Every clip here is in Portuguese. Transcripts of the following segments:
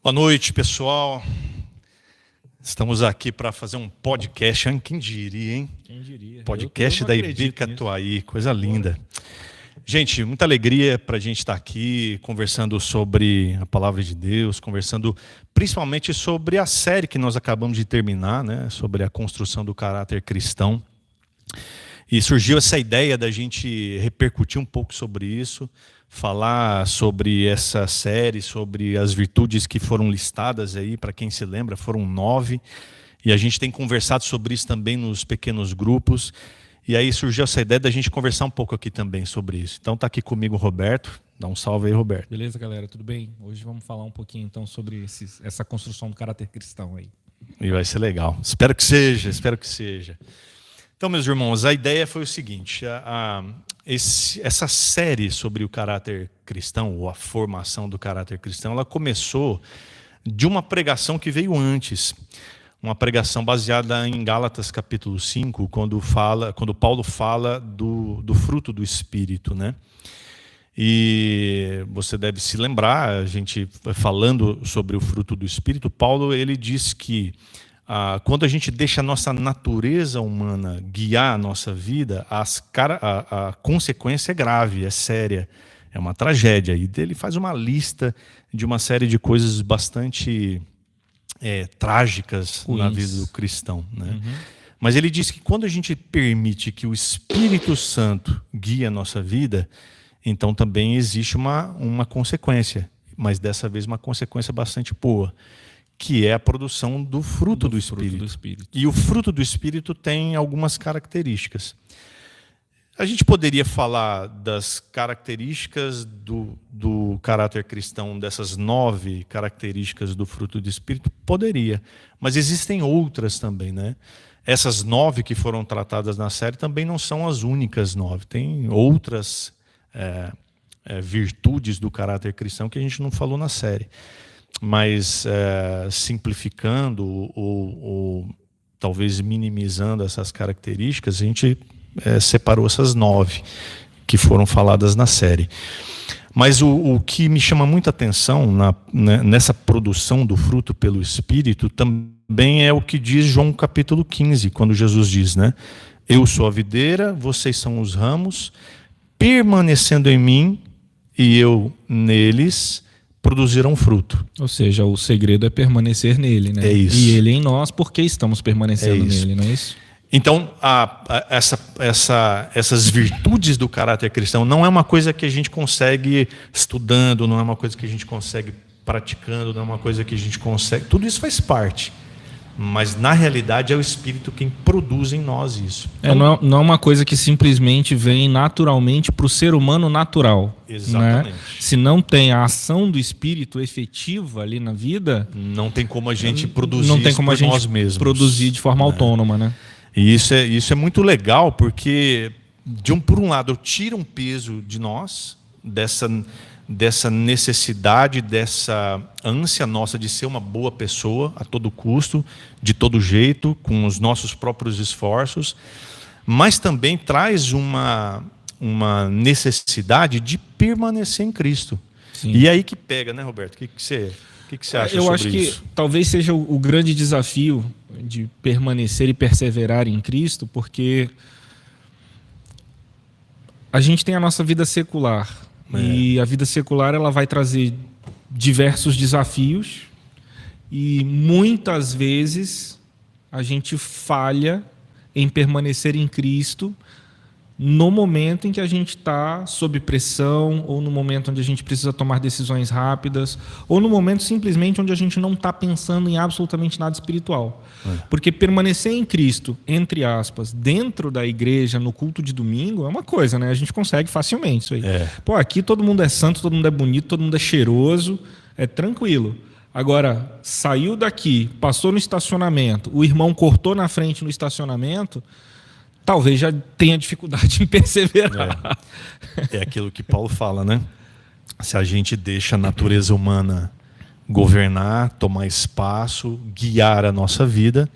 Boa noite, pessoal. Estamos aqui para fazer um podcast. Quem diria, hein? Quem diria? Podcast da IB Catuaí, coisa linda. Gente, muita alegria para a gente estar aqui conversando sobre a palavra de Deus, conversando principalmente sobre a série que nós acabamos de terminar, né? Sobre a construção do caráter cristão. E surgiu essa ideia da gente repercutir um pouco sobre isso, falar sobre essa série, sobre as virtudes que foram listadas aí, para quem se lembra, foram 9. E a gente tem conversado sobre isso também nos pequenos grupos. E aí surgiu essa ideia da gente conversar um pouco aqui também sobre isso. Então está aqui comigo o Roberto. Dá um salve aí, Roberto. Beleza, galera? Tudo bem? Hoje vamos falar um pouquinho então sobre essa construção do caráter cristão aí. E vai ser legal. Espero que seja, espero que seja. Então, meus irmãos, a ideia foi o seguinte, essa série sobre o caráter cristão, ou a formação do caráter cristão, ela começou de uma pregação que veio antes, uma pregação baseada em Gálatas capítulo 5, quando Paulo fala do fruto do Espírito, né? E você deve se lembrar, a gente falando sobre o fruto do Espírito, Paulo ele diz que quando a gente deixa a nossa natureza humana guiar a nossa vida, a consequência é grave, é séria, é uma tragédia. E ele faz uma lista de uma série de coisas bastante trágicas na vida do cristão, né? Uhum. Mas ele diz que quando a gente permite que o Espírito Santo guie a nossa vida, então também existe uma consequência, mas dessa vez uma consequência bastante boa, que é a produção do fruto do Espírito. E o fruto do Espírito tem algumas características. A gente poderia falar das características do caráter cristão, dessas 9 características do fruto do Espírito? Poderia, mas existem outras também, né? Essas 9 que foram tratadas na série também não são as únicas 9. Tem outras virtudes do caráter cristão que a gente não falou na série. Mas simplificando ou talvez minimizando essas características, a gente separou essas 9 que foram faladas na série. Mas o que me chama muita atenção nessa produção do fruto pelo Espírito também é o que diz João capítulo 15, quando Jesus diz, né? Eu sou a videira, vocês são os ramos, permanecendo em mim e eu neles, produzirão fruto. Ou seja, o segredo é permanecer nele, né? É isso. E ele em nós, porque estamos permanecendo nele, não é isso? Então, essas virtudes do caráter cristão não é uma coisa que a gente consegue estudando, não é uma coisa que a gente consegue praticando, não é uma coisa que a gente consegue... Tudo isso faz parte. Mas, na realidade, é o Espírito quem produz em nós isso. Então, não é uma coisa que simplesmente vem naturalmente para o ser humano natural. Exatamente. Né? Se não tem a ação do Espírito efetiva ali na vida... Não tem como a gente produzir não tem como por a gente nós mesmos. Produzir de forma autônoma, né? E isso é muito legal, porque, por um lado, tira um peso de nós, dessa necessidade, dessa ânsia nossa de ser uma boa pessoa a todo custo, de todo jeito, com os nossos próprios esforços, mas também traz uma necessidade de permanecer em Cristo. Sim. E é aí que pega, né, Roberto? O que você acha sobre isso? Eu acho que talvez seja o grande desafio de permanecer e perseverar em Cristo, porque a gente tem a nossa vida secular. E a vida secular ela vai trazer diversos desafios e muitas vezes a gente falha em permanecer em Cristo no momento em que a gente está sob pressão, ou no momento onde a gente precisa tomar decisões rápidas, ou no momento simplesmente onde a gente não está pensando em absolutamente nada espiritual. Porque permanecer em Cristo, entre aspas, dentro da igreja, no culto de domingo, é uma coisa, né? A gente consegue facilmente isso aí. Pô, aqui todo mundo é santo, todo mundo é bonito, todo mundo é cheiroso, é tranquilo. Agora, saiu daqui, passou no estacionamento, o irmão cortou na frente no estacionamento... Talvez já tenha dificuldade em perseverar. É aquilo que Paulo fala, né? Se a gente deixa a natureza humana governar, tomar espaço, guiar a nossa vida,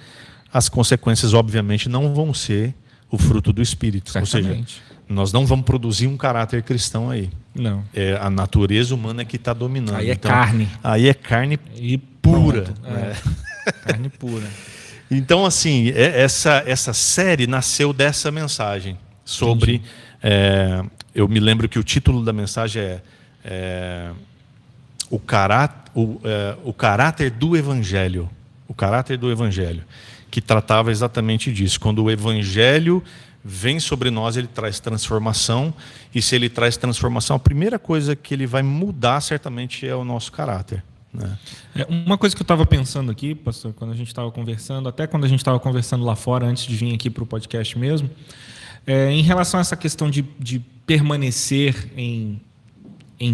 as consequências, obviamente, não vão ser o fruto do Espírito. Certamente. Ou seja, nós não vamos produzir um caráter cristão aí. Não. É a natureza humana que está dominando. Aí é então, carne. Aí é carne E pura. pronto. Né? Carne pura. Então, assim, essa série nasceu dessa mensagem sobre... eu me lembro que o título da mensagem é o caráter do Evangelho. O caráter do Evangelho. Que tratava exatamente disso. Quando o Evangelho vem sobre nós, ele traz transformação. E se ele traz transformação, a primeira coisa que ele vai mudar certamente é o nosso caráter. Né? Uma coisa que eu estava pensando aqui, pastor, quando a gente estava conversando, até quando a gente estava conversando lá fora, antes de vir aqui para o podcast mesmo, em relação a essa questão de permanecer em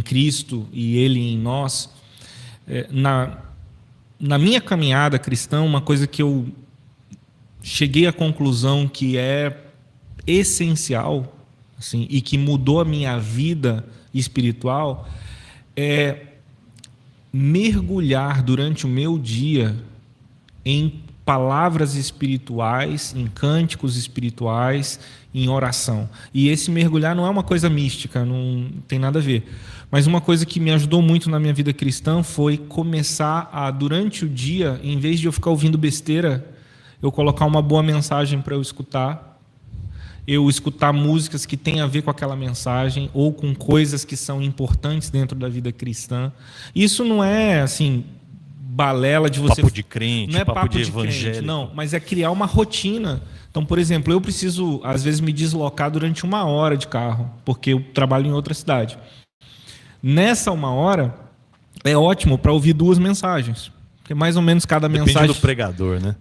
Cristo e Ele em nós, na minha caminhada cristã, uma coisa que eu cheguei à conclusão que é essencial, assim, e que mudou a minha vida espiritual, é mergulhar durante o meu dia em palavras espirituais, em cânticos espirituais, em oração. E esse mergulhar não é uma coisa mística, não tem nada a ver. Mas uma coisa que me ajudou muito na minha vida cristã foi começar a, durante o dia, em vez de eu ficar ouvindo besteira, eu colocar uma boa mensagem para eu escutar músicas que têm a ver com aquela mensagem ou com coisas que são importantes dentro da vida cristã. Isso não é assim balela de você... Papo de crente, não é papo de crente, evangélico. não, mas é criar uma rotina. Então, por exemplo, eu preciso, às vezes, me deslocar durante 1 hora de carro, porque eu trabalho em outra cidade. Nessa 1 hora, é ótimo para ouvir 2 mensagens. Porque mais ou menos cada mensagem... Depende do pregador, né?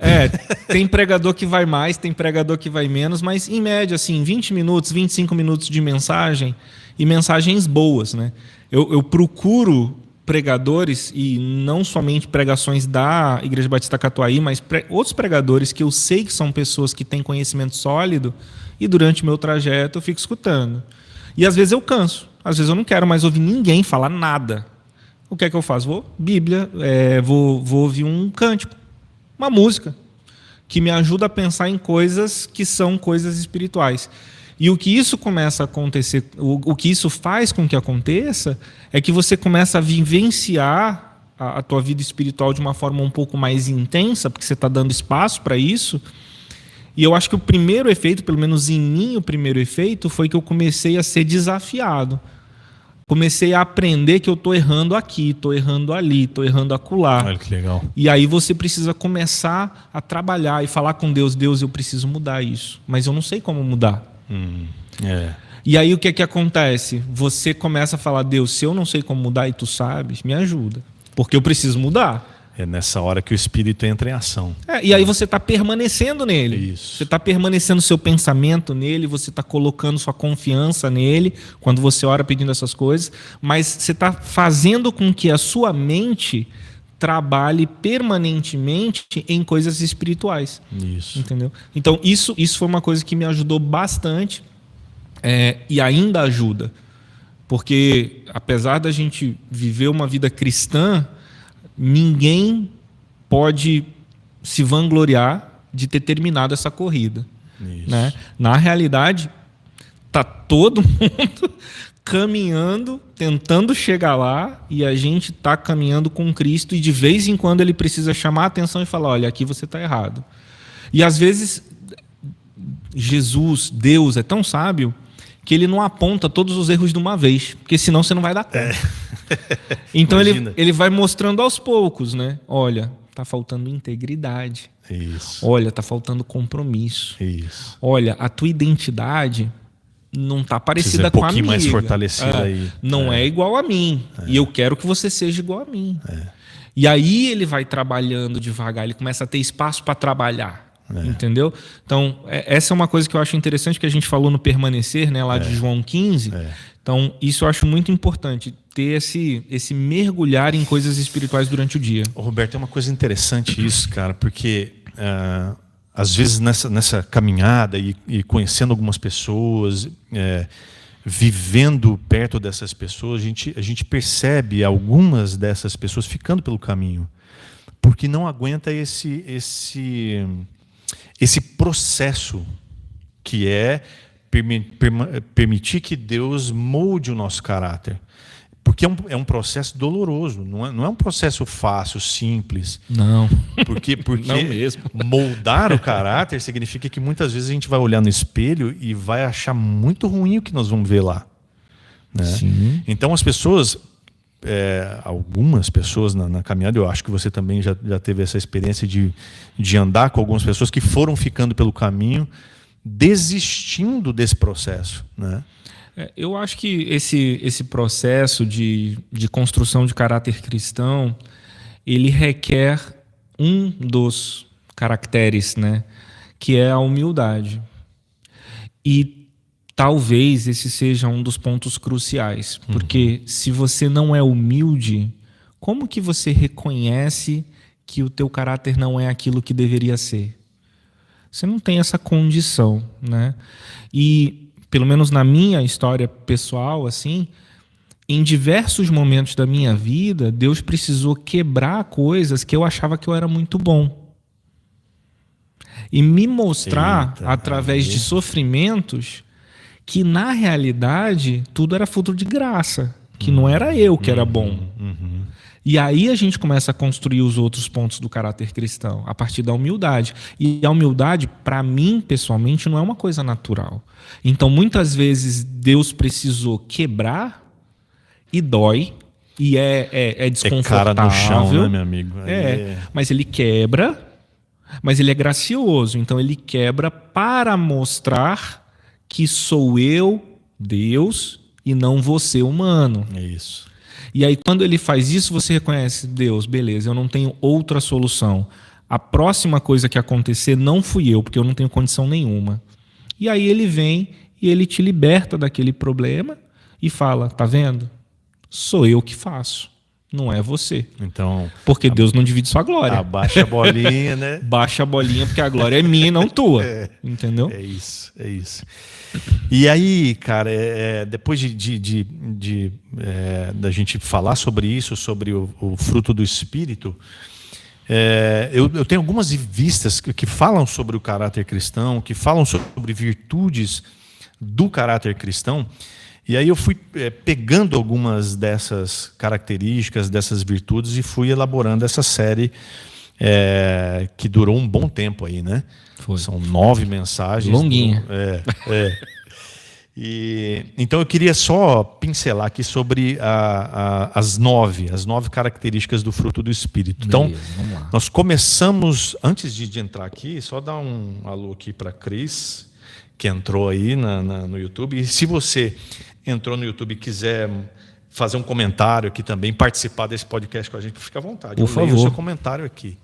Tem pregador que vai mais, tem pregador que vai menos, mas em média, assim, 20 minutos, 25 minutos de mensagem e mensagens boas, né? Eu procuro pregadores, e não somente pregações da Igreja Batista Catuaí, mas outros pregadores que eu sei que são pessoas que têm conhecimento sólido, e durante o meu trajeto eu fico escutando. E às vezes eu canso, às vezes eu não quero mais ouvir ninguém falar nada. O que é que eu faço? Vou Bíblia, vou ouvir um cântico, uma música, que me ajuda a pensar em coisas que são coisas espirituais. E o que isso começa a acontecer, o que isso faz com que aconteça, é que você começa a vivenciar a tua vida espiritual de uma forma um pouco mais intensa, porque você está dando espaço para isso. E eu acho que o primeiro efeito, pelo menos em mim, o primeiro efeito foi que eu comecei a ser desafiado. Comecei a aprender que eu estou errando aqui, estou errando ali, estou errando acolá. Olha que legal. E aí você precisa começar a trabalhar e falar com Deus. Deus, eu preciso mudar isso, mas eu não sei como mudar. E aí o que é que acontece? Você começa a falar, Deus, se eu não sei como mudar e tu sabes, me ajuda. Porque eu preciso mudar. É nessa hora que o Espírito entra em ação. E aí você está permanecendo nele. Isso. Você está permanecendo seu pensamento nele, você está colocando sua confiança nele, quando você ora pedindo essas coisas, mas você está fazendo com que a sua mente trabalhe permanentemente em coisas espirituais. Isso. Entendeu? Então, isso foi uma coisa que me ajudou bastante, e ainda ajuda. Porque, apesar da gente viver uma vida cristã, ninguém pode se vangloriar de ter terminado essa corrida. Né? Na realidade, está todo mundo caminhando, tentando chegar lá, e a gente está caminhando com Cristo, e de vez em quando ele precisa chamar a atenção e falar, olha, aqui você está errado. E às vezes Jesus, Deus, é tão sábio que ele não aponta todos os erros de uma vez, porque senão você não vai dar conta. Então ele vai mostrando aos poucos, né? Olha, está faltando integridade. Isso. Olha, está faltando compromisso. Isso. Olha, a tua identidade não está parecida com a minha. Um pouquinho mais fortalecida aí. Não é igual a mim. E eu quero que você seja igual a mim. E aí ele vai trabalhando devagar, ele começa a ter espaço para trabalhar. Entendeu? Então, essa é uma coisa que eu acho interessante, que a gente falou no permanecer, né, lá de João 15. Então, isso eu acho muito importante, ter esse mergulhar em coisas espirituais durante o dia. Roberto, é uma coisa interessante isso, cara, porque às vezes nessa caminhada e conhecendo algumas pessoas, vivendo perto dessas pessoas, a gente percebe algumas dessas pessoas ficando pelo caminho, porque não aguenta esse processo que é permitir que Deus molde o nosso caráter. Porque é um processo doloroso, não é um processo fácil, simples. Não. Porque Não mesmo. Moldar o caráter significa que muitas vezes a gente vai olhar no espelho e vai achar muito ruim o que nós vamos ver lá. Né? Sim. Então as pessoas, algumas pessoas na caminhada, eu acho que você também já teve essa experiência de andar com algumas pessoas que foram ficando pelo caminho, desistindo desse processo, né? Eu acho que esse processo de construção de caráter cristão, ele requer um dos caracteres, né, que é a humildade. E talvez esse seja um dos pontos cruciais, porque se você não é humilde, como que você reconhece que o teu caráter não é aquilo que deveria ser? Você não tem essa condição, né? E pelo menos na minha história pessoal, assim, em diversos momentos da minha vida, Deus precisou quebrar coisas que eu achava que eu era muito bom. E me mostrar, através de sofrimentos, que na realidade tudo era fruto de graça, que não era eu que era bom. E aí a gente começa a construir os outros pontos do caráter cristão, a partir da humildade. E a humildade, para mim, pessoalmente, não é uma coisa natural. Então, muitas vezes, Deus precisou quebrar e dói, e é desconfortável. É cara no chão, né, meu amigo? Mas ele quebra, mas ele é gracioso. Então, ele quebra para mostrar que sou eu, Deus, e não você, humano. É isso. E aí, quando ele faz isso, você reconhece, Deus, beleza, eu não tenho outra solução. A próxima coisa que acontecer não fui eu, porque eu não tenho condição nenhuma. E aí ele vem e ele te liberta daquele problema e fala, tá vendo? Sou eu que faço, não é você. Então, porque Deus não divide sua glória. Abaixa a bolinha, né? Baixa a bolinha, porque a glória é minha e não tua. Entendeu? É isso. E aí, cara, depois da gente falar sobre isso, sobre o fruto do Espírito, eu tenho algumas revistas que falam sobre o caráter cristão, que falam sobre virtudes do caráter cristão, e aí eu fui pegando algumas dessas características, dessas virtudes, e fui elaborando essa série que durou um bom tempo aí, né? Foi. São 9 mensagens. Longuinha. Então eu queria só pincelar aqui sobre as nove características do fruto do Espírito. Então, vamos lá. nós começamos, antes de entrar aqui, só dar um alô aqui para a Cris, que entrou aí no YouTube. E se você entrou no YouTube e quiser fazer um comentário aqui também, participar desse podcast com a gente, fica à vontade. Por favor. Leio o seu comentário aqui.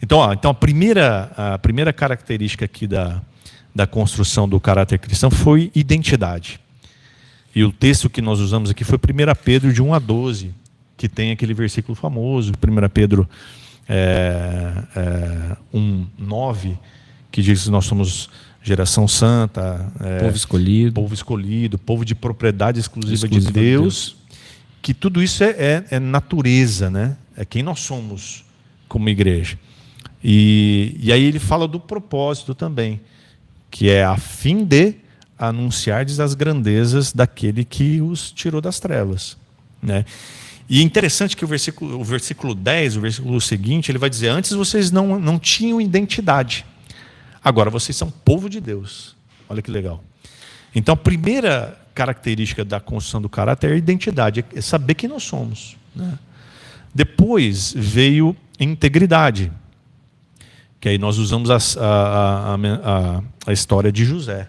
Então a primeira característica aqui da construção do caráter cristão foi identidade. E o texto que nós usamos aqui foi 1 Pedro de 1 a 12, que tem aquele versículo famoso, 1 Pedro 1:9, que diz que nós somos geração santa, povo escolhido, povo de propriedade exclusiva de Deus, que tudo isso é natureza, né? É quem nós somos como igreja. E aí ele fala do propósito também, que é a fim de anunciardes as grandezas daquele que os tirou das trevas, né? E é interessante que o versículo 10, o versículo seguinte, ele vai dizer, antes vocês não tinham identidade, agora vocês são povo de Deus. Olha que legal. Então a primeira característica da construção do caráter é a identidade, é saber quem nós somos, né? Depois veio integridade, que aí nós usamos a história de José,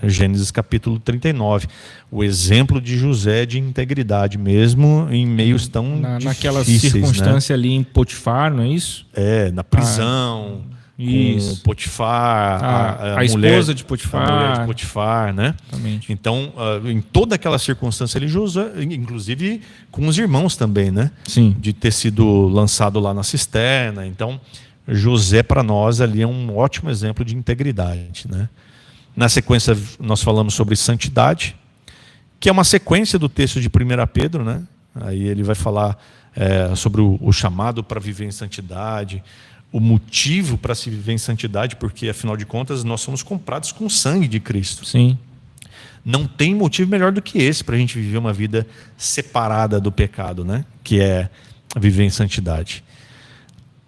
Gênesis capítulo 39, o exemplo de José de integridade, mesmo em meios tão naquela difíceis, circunstância, né? Ali em Potifar, não é isso? Na prisão, com Potifar, a esposa de Potifar. A mulher de Potifar, né? Exatamente. Então, em toda aquela circunstância ali, José, inclusive com os irmãos também, né? Sim. De ter sido lançado lá na cisterna. Então, José, para nós, ali é um ótimo exemplo de integridade, né? Na sequência, nós falamos sobre santidade, que é uma sequência do texto de 1 Pedro, né? Aí ele vai falar sobre o chamado para viver em santidade, o motivo para se viver em santidade, porque, afinal de contas, nós somos comprados com o sangue de Cristo. Sim. Não tem motivo melhor do que esse para a gente viver uma vida separada do pecado, né? Que é viver em santidade.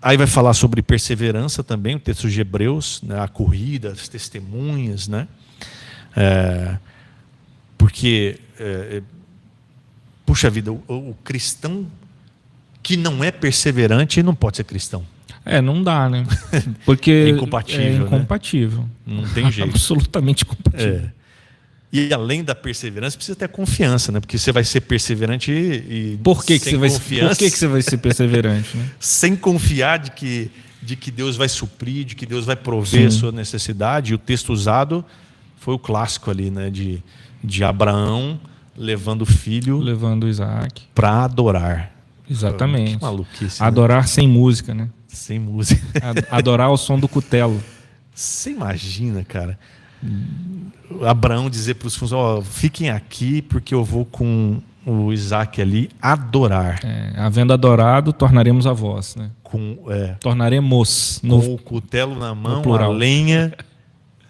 Aí vai falar sobre perseverança também, o texto de Hebreus, né? A corrida, as testemunhas, né? Porque, puxa vida, o cristão que não é perseverante não pode ser cristão. Não dá, né? Porque é incompatível. É incompatível. Né? Não tem jeito. Absolutamente incompatível. E além da perseverança, precisa ter confiança, né? Porque você vai ser perseverante e por que sem você confiança. Por que você vai ser perseverante? Né? Sem confiar de que Deus vai suprir, de que Deus vai prover a sua necessidade. E o texto usado foi o clássico ali, né? De Abraão levando o filho, levando Isaac para adorar. Exatamente. Que maluquice, adorar, né? Sem música, né? Sem música. Adorar ao som do cutelo. Você imagina, cara, Abraão dizer para os funcionários: fiquem aqui porque eu vou com o Isaac ali adorar. Havendo adorado, tornaremos a voz, né? Tornaremos. Com o cutelo na mão, a lenha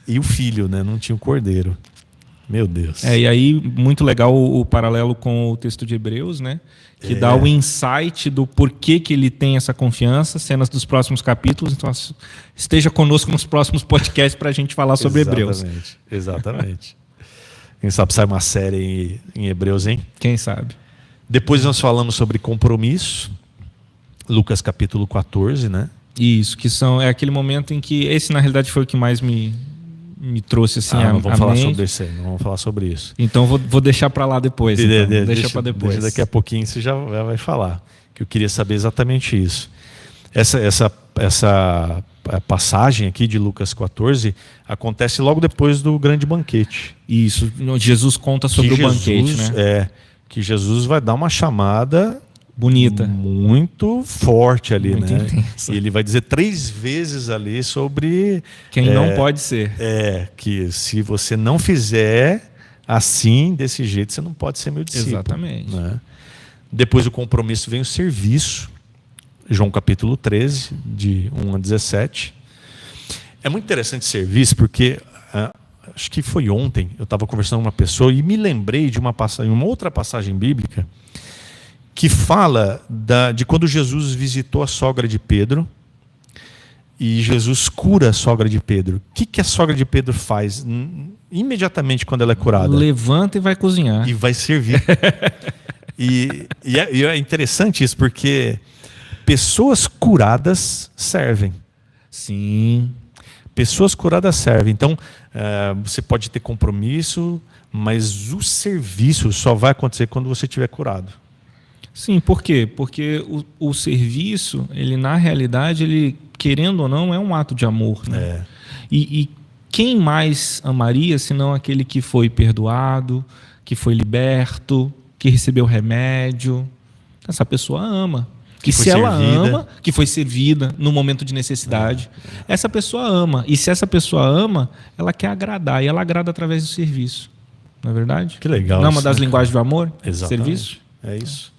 e o filho, né? Não tinha o cordeiro. Meu Deus. E aí, muito legal o paralelo com o texto de Hebreus, né? Que dá o insight do porquê que ele tem essa confiança, cenas dos próximos capítulos. Então, esteja conosco nos próximos podcasts para a gente falar sobre Hebreus. Exatamente. Quem sabe sai uma série em Hebreus, hein? Quem sabe. Depois nós falamos sobre compromisso. Lucas capítulo 14, né? Isso, que é aquele momento em que... Esse, na realidade, foi o que mais me trouxe assim não vamos falar sobre isso aí, não vamos falar sobre isso. Então vou deixar para lá depois. Deixa para depois. Daqui a pouquinho você já vai falar. Que eu queria saber exatamente isso. Essa passagem aqui de Lucas 14 acontece logo depois do grande banquete. Isso. Jesus conta sobre o banquete, né? Que Jesus vai dar uma chamada bonita, muito forte ali, muito né? Intensa. E ele vai dizer 3 vezes ali sobre quem não pode ser. Que se você não fizer assim, desse jeito, você não pode ser meu discípulo. Exatamente. Né? Depois do compromisso vem o serviço. João capítulo 13, de 1 a 17. É muito interessante serviço, porque acho que foi ontem, eu estava conversando com uma pessoa e me lembrei de uma outra passagem bíblica que fala de quando Jesus visitou a sogra de Pedro e Jesus cura a sogra de Pedro. O que a sogra de Pedro faz imediatamente quando ela é curada? Levanta e vai cozinhar. E vai servir. e é interessante isso, porque pessoas curadas servem. Sim. Pessoas curadas servem. Então, você pode ter compromisso, mas o serviço só vai acontecer quando você estiver curado. Sim, por quê? Porque o serviço, ele na realidade, ele, querendo ou não, é um ato de amor, né? E quem mais amaria senão aquele que foi perdoado, que foi liberto, que recebeu remédio? Essa pessoa ama. Que se ela ama, que foi servida no momento de necessidade, essa pessoa ama. E se essa pessoa ama, ela quer agradar. E ela agrada através do serviço. Não é verdade? Que legal. Não é uma das linguagens do amor? Exatamente. Serviço? É isso.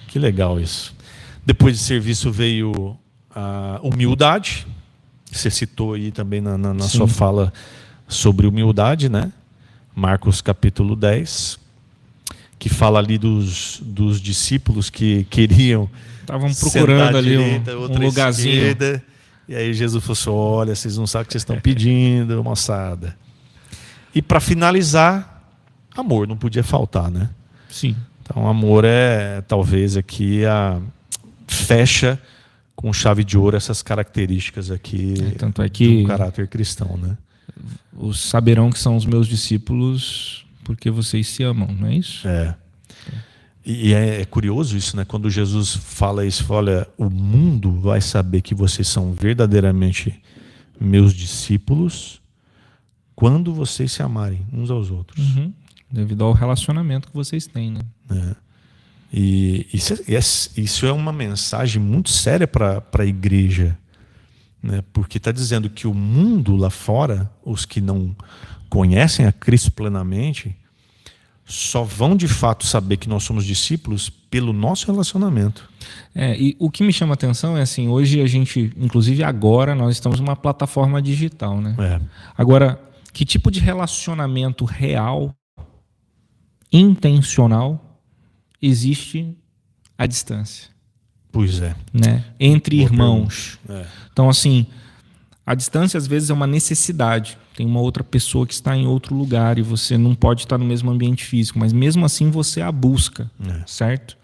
Que legal isso. Depois de serviço veio a humildade. Você citou aí também na sua fala sobre humildade, né? Marcos capítulo 10, que fala ali dos discípulos que queriam... Estavam procurando ali um lugarzinho. Esquerda, e aí Jesus falou assim: olha, vocês não sabem o que vocês estão pedindo, moçada. E para finalizar, amor não podia faltar, né? Sim. Então, amor talvez aqui fecha com chave de ouro essas características aqui tanto é que do caráter cristão, né? Os saberão que são os meus discípulos porque vocês se amam, não é isso? E é curioso isso, né? Quando Jesus fala isso, olha, o mundo vai saber que vocês são verdadeiramente meus discípulos quando vocês se amarem uns aos outros. Devido ao relacionamento que vocês têm, né? E isso é uma mensagem muito séria para a igreja, né? Porque está dizendo que o mundo lá fora, os que não conhecem a Cristo plenamente, só vão de fato saber que nós somos discípulos pelo nosso relacionamento. E o que me chama a atenção é assim, hoje a gente, inclusive agora, nós estamos numa plataforma digital, né? Agora, que tipo de relacionamento real, intencional, existe à distância? Pois é. Né? Entre Boa irmãos. Então, assim, a distância às vezes é uma necessidade. Tem uma outra pessoa que está em outro lugar e você não pode estar no mesmo ambiente físico, mas mesmo assim você a busca, certo?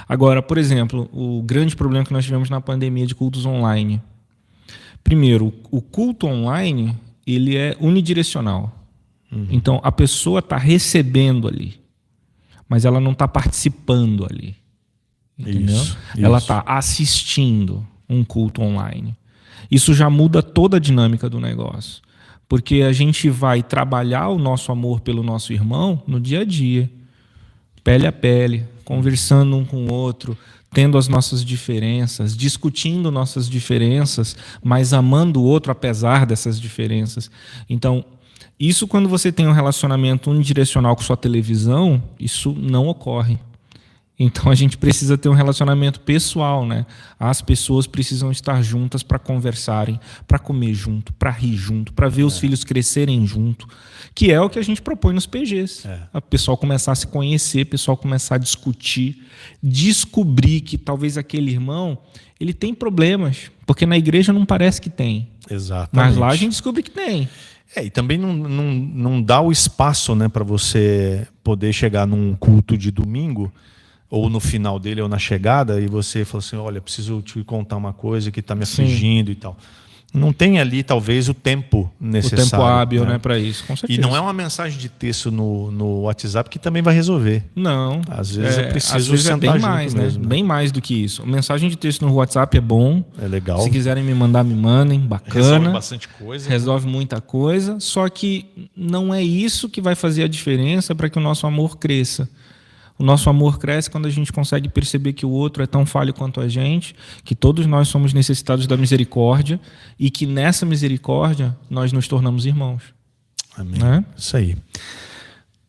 Agora, por exemplo, o grande problema que nós tivemos na pandemia de cultos online. Primeiro, o culto online, ele é unidirecional. Então, a pessoa está recebendo ali, mas ela não está participando ali. Entendeu? Ela está assistindo um culto online. Isso já muda toda a dinâmica do negócio. Porque a gente vai trabalhar o nosso amor pelo nosso irmão no dia a dia, pele a pele, conversando um com o outro, tendo as nossas diferenças, discutindo nossas diferenças, mas amando o outro apesar dessas diferenças. Então, isso quando você tem um relacionamento unidirecional com sua televisão, isso não ocorre. Então a gente precisa ter um relacionamento pessoal, né? As pessoas precisam estar juntas para conversarem, para comer junto, para rir junto, para ver os filhos crescerem junto, que é o que a gente propõe nos PGs. O pessoal começar a se conhecer, o pessoal começar a discutir, descobrir que talvez aquele irmão ele tem problemas, porque na igreja não parece que tem. Exatamente. Mas lá a gente descobre que tem. E também não dá o espaço, né, para você poder chegar num culto de domingo, ou no final dele, ou na chegada, e você fala assim, olha, preciso te contar uma coisa que está me afligindo e tal. Não tem ali, talvez, o tempo necessário. O tempo hábil, né, para isso, com certeza. E não é uma mensagem de texto no WhatsApp que também vai resolver. Não. Às vezes eu preciso às vezes sentar bem mais, junto mesmo, né? Bem mais do que isso. Mensagem de texto no WhatsApp é bom. É legal. Se quiserem me mandar, me mandem. Bacana. Resolve bastante coisa. Resolve muita coisa. Só que não é isso que vai fazer a diferença para que o nosso amor cresça. O nosso amor cresce quando a gente consegue perceber que o outro é tão falho quanto a gente, que todos nós somos necessitados da misericórdia e que nessa misericórdia nós nos tornamos irmãos. Amém. Né? Isso aí.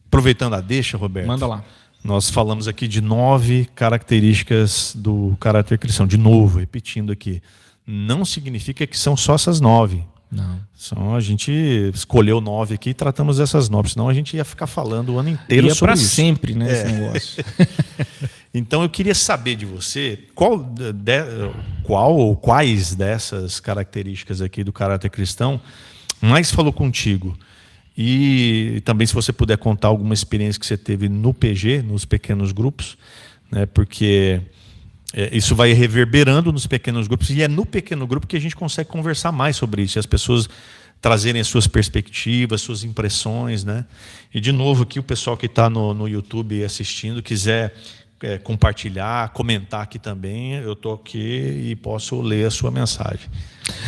Aproveitando a deixa, Roberto. Manda lá. Nós falamos aqui de 9 características do caráter cristão. De novo, repetindo aqui. Não significa que são só essas 9. Não. Só a gente escolheu 9 aqui e tratamos essas 9, senão a gente ia ficar falando o ano inteiro sobre isso. Ia para sempre, né, esse negócio. Então eu queria saber de você qual ou quais dessas características aqui do caráter cristão mais falou contigo. E também se você puder contar alguma experiência que você teve no PG, nos pequenos grupos, né, porque isso vai reverberando nos pequenos grupos e é no pequeno grupo que a gente consegue conversar mais sobre isso. E as pessoas trazerem as suas perspectivas, suas impressões, né? E de novo aqui o pessoal que está no YouTube assistindo, quiser compartilhar, comentar aqui também, eu estou aqui e posso ler a sua mensagem.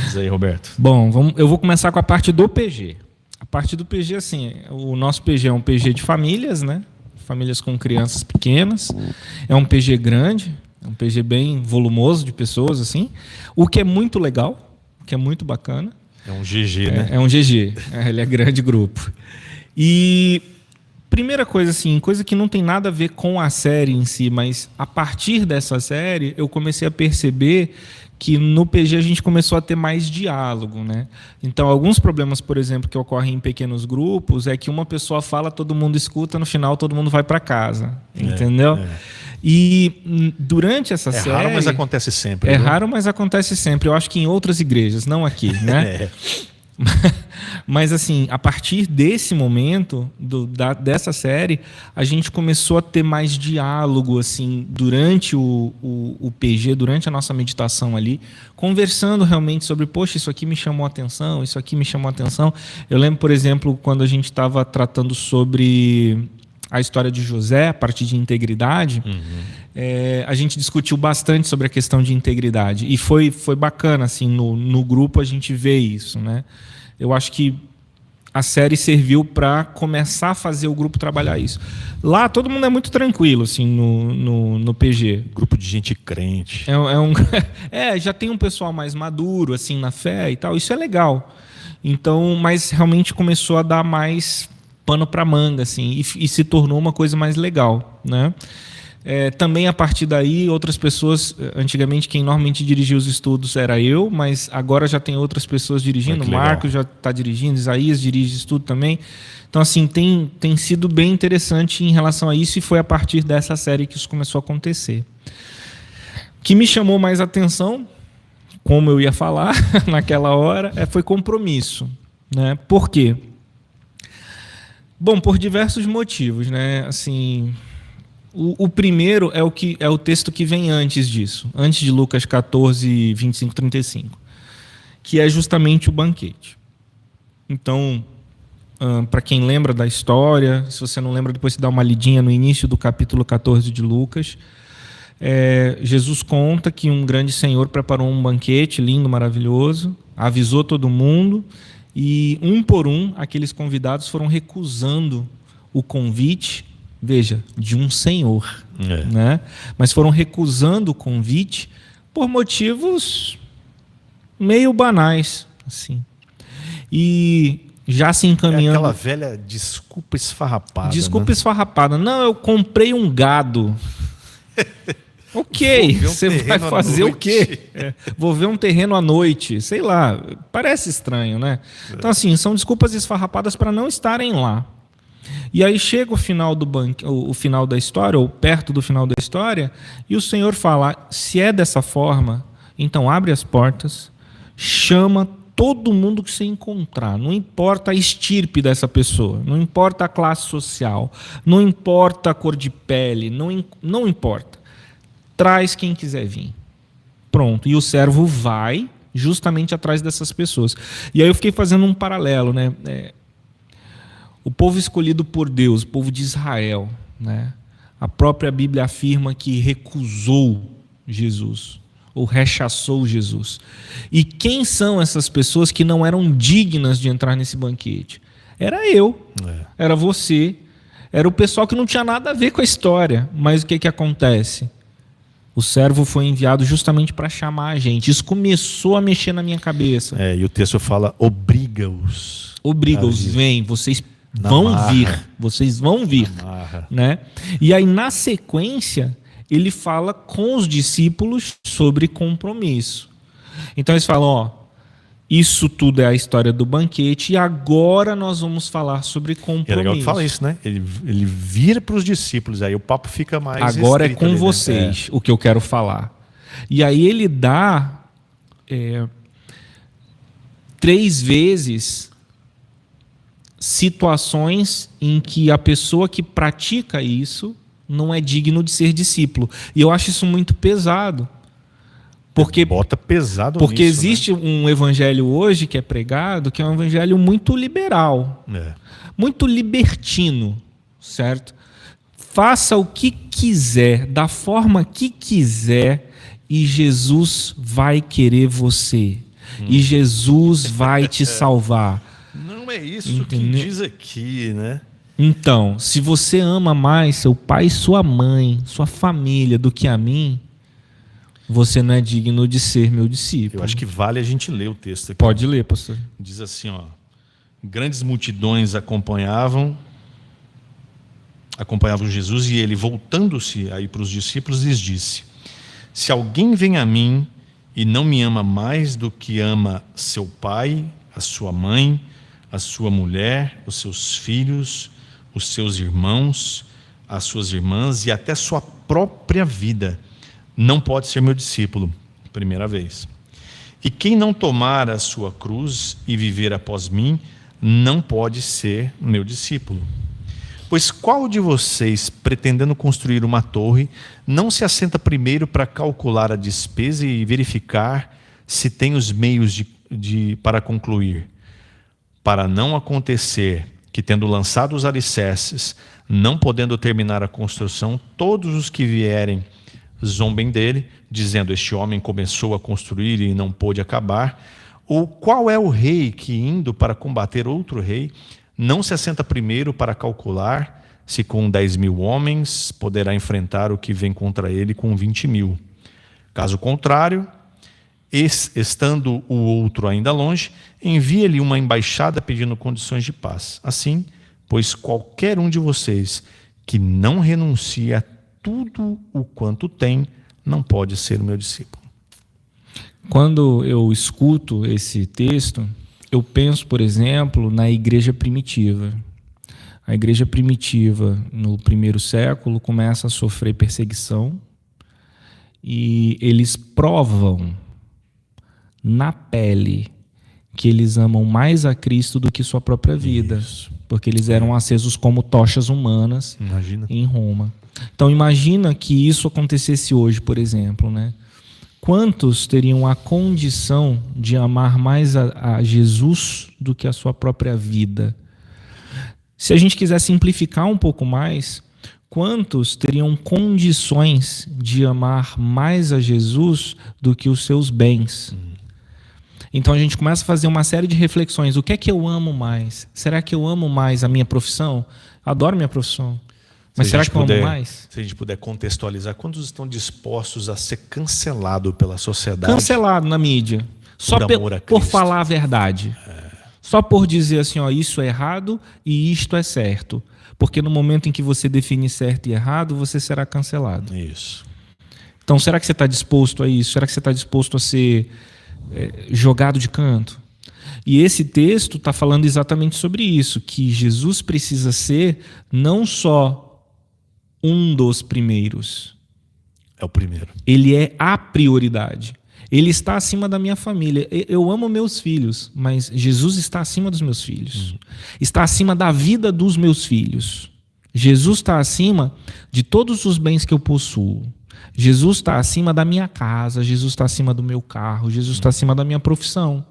Diz aí, Roberto. Bom, eu vou começar com a parte do PG. A parte do PG, assim, o nosso PG é um PG de famílias, né? Famílias com crianças pequenas. É um PG grande. É um PG bem volumoso de pessoas, assim. O que é muito legal, o que é muito bacana. É um GG, né? É um GG. Ele é grande grupo. E primeira coisa, assim, coisa que não tem nada a ver com a série em si, mas a partir dessa série eu comecei a perceber que no PG a gente começou a ter mais diálogo, né? Então, alguns problemas, por exemplo, que ocorrem em pequenos grupos é que uma pessoa fala, todo mundo escuta, no final todo mundo vai para casa, entendeu? E durante essa série... É raro, mas acontece sempre. É raro, mas acontece sempre. Eu acho que em outras igrejas, não aqui, né? Mas, assim, a partir desse momento, dessa série, a gente começou a ter mais diálogo, assim, durante o PG, durante a nossa meditação ali, conversando realmente sobre, poxa, isso aqui me chamou a atenção, isso aqui me chamou a atenção. Eu lembro, por exemplo, quando a gente estava tratando sobre a história de José, a partir de integridade, a gente discutiu bastante sobre a questão de integridade. E foi bacana, assim, no grupo a gente vê isso, né? Eu acho que a série serviu para começar a fazer o grupo trabalhar isso. Lá todo mundo é muito tranquilo, assim, no PG. Grupo de gente crente. Já tem um pessoal mais maduro, assim, na fé e tal. Isso é legal. Então, mas realmente começou a dar mais pano para manga, assim, e se tornou uma coisa mais legal, né? Também a partir daí, outras pessoas, antigamente quem normalmente dirigia os estudos era eu, mas agora já tem outras pessoas dirigindo, o Marcos já está dirigindo, Isaías dirige estudo também. Então, assim, tem sido bem interessante em relação a isso, e foi a partir dessa série que isso começou a acontecer. O que me chamou mais atenção, como eu ia falar naquela hora, foi compromisso, né? Por quê? Bom, por diversos motivos, né? Assim, o primeiro é o texto que vem antes disso, antes de Lucas 14, 25, 35, que é justamente o banquete. Então, para quem lembra da história, se você não lembra, depois você dá uma lidinha no início do capítulo 14 de Lucas. Jesus conta que um grande senhor preparou um banquete lindo, maravilhoso, avisou todo mundo, e um por um aqueles convidados foram recusando o convite, veja, de um senhor, né? Mas foram recusando o convite por motivos meio banais, assim. E já se encaminhando... aquela velha desculpa esfarrapada. Desculpa, né? Esfarrapada. Não, eu comprei um gado. Ok, você vai fazer o quê? Vou ver um terreno à noite, sei lá, parece estranho, né? Então, assim, são desculpas esfarrapadas para não estarem lá. E aí chega o final o final da história, ou perto do final da história, e o Senhor fala: se é dessa forma, então abre as portas, chama todo mundo que você encontrar, não importa a estirpe dessa pessoa, não importa a classe social, não importa a cor de pele, não importa. Traz quem quiser vir. Pronto. E o servo vai justamente atrás dessas pessoas. E aí eu fiquei fazendo um paralelo, né? O povo escolhido por Deus, o povo de Israel, né? A própria Bíblia afirma que recusou Jesus, ou rechaçou Jesus. E quem são essas pessoas que não eram dignas de entrar nesse banquete? Era eu, era você, era o pessoal que não tinha nada a ver com a história. Mas o que acontece? O servo foi enviado justamente para chamar a gente. Isso começou a mexer na minha cabeça. E o texto fala: obriga-os. Obriga-os, vem, vocês vão vir. Vocês vão vir. Né? E aí, na sequência, ele fala com os discípulos sobre compromisso. Então eles falam: isso tudo é a história do banquete, e agora nós vamos falar sobre compromisso. É legal que fala isso, né? Ele vira para os discípulos, aí o papo fica mais agora é com ali, vocês, o que eu quero falar. E aí ele dá 3 vezes situações em que a pessoa que pratica isso não é digno de ser discípulo. E eu acho isso muito pesado. Porque bota pesado porque nisso, existe, né? Um evangelho hoje que é pregado, que é um evangelho muito liberal, muito libertino, certo? Faça o que quiser, da forma que quiser, e Jesus vai querer você. E Jesus vai te salvar. Não é isso que diz aqui, né? Então, se você ama mais seu pai e sua mãe, sua família, do que a mim, você não é digno de ser meu discípulo. Eu acho que vale a gente ler o texto aqui. Pode ler, pastor. Diz assim, grandes multidões acompanhavam Jesus, e ele, voltando-se aí para os discípulos, lhes disse: se alguém vem a mim e não me ama mais do que ama seu pai, a sua mãe, a sua mulher, os seus filhos, os seus irmãos, as suas irmãs e até sua própria vida, não pode ser meu discípulo. Primeira vez. E quem não tomar a sua cruz e viver após mim, não pode ser meu discípulo. Pois qual de vocês, pretendendo construir uma torre, não se assenta primeiro para calcular a despesa e verificar se tem os meios para concluir? Para não acontecer que, tendo lançado os alicerces, não podendo terminar a construção, todos os que vierem zombem dele, dizendo: este homem começou a construir e não pôde acabar. Ou qual é o rei que, indo para combater outro rei, não se assenta primeiro para calcular se com 10.000 homens poderá enfrentar o que vem contra ele com 20.000? Caso contrário, estando o outro ainda longe, envia-lhe uma embaixada pedindo condições de paz. Assim, pois qualquer um de vocês que não renuncia a tudo o quanto tem, não pode ser o meu discípulo. Quando eu escuto esse texto, eu penso, por exemplo, na igreja primitiva. A igreja primitiva, no primeiro século, começa a sofrer perseguição e eles provam na pele que eles amam mais a Cristo do que sua própria vida. Isso. Porque eles eram acesos como tochas humanas. Imagina. Em Roma. Então imagina que isso acontecesse hoje, por exemplo, né? Quantos teriam a condição de amar mais a Jesus do que a sua própria vida? Se a gente quiser simplificar um pouco mais, quantos teriam condições de amar mais a Jesus do que os seus bens? Então a gente começa a fazer uma série de reflexões. O que é que eu amo mais? Será que eu amo mais a minha profissão? Adoro minha profissão. Mas será que eu amo mais? Se a gente puder contextualizar, quantos estão dispostos a ser cancelado pela sociedade? Cancelado na mídia. Só por falar a verdade. Só por dizer assim, ó, isso é errado e isto é certo. Porque no momento em que você define certo e errado, você será cancelado. Isso. Então, será que você está disposto a isso? Será que você está disposto a ser jogado de canto? E esse texto está falando exatamente sobre isso, que Jesus precisa ser não só um dos primeiros. É o primeiro. Ele é a prioridade. Ele está acima da minha família. Eu amo meus filhos, mas Jesus está acima dos meus filhos. Está acima da vida dos meus filhos. Jesus está acima de todos os bens que eu possuo. Jesus está acima da minha casa. Jesus está acima do meu carro. Jesus está acima da minha profissão.